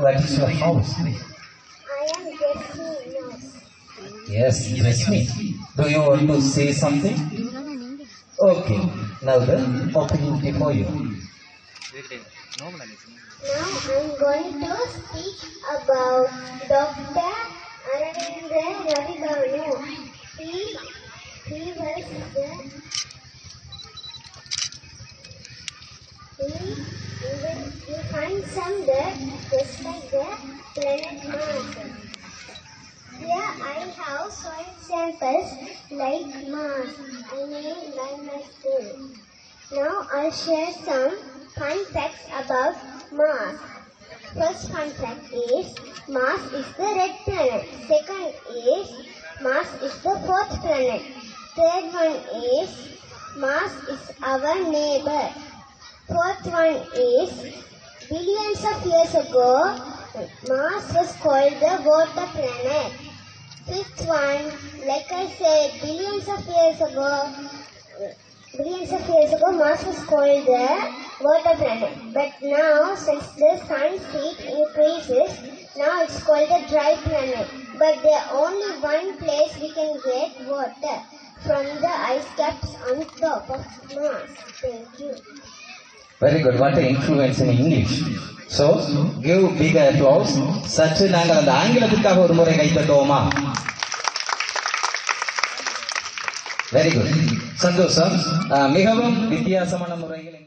What is your house? I am Jessie. Yes, Rashmi. Do you want to say something? Okay. Now the opportunity for you. Now I am going to speak about Dr. Aravindra Ravibhanu. He was he finds some dirt just like the planet Mars. Here I have soil samples like Mars. I named by my school. Now I'll share some fun facts about Mars. First fun fact is Mars is the red planet. Second is Mars is the fourth planet. Third one is Mars is our neighbor. Fourth one is billions of years ago Mars was called the water planet. Fifth one, like I said, billions of years ago Mars was called the water planet. But now, since the sun's heat increases, now it's called the dry planet. But there's only one place we can get water, from the ice caps on top of Mars. Thank you. Very good. What an influence in English. So, give big applause. சற்று நாங்கள் அந்த ஆங்கிலத்திற்காக ஒரு முறை கைத்தட்டோமா? Very good. சந்தோஷம். மிகவும் வித்தியாசமான முறையில்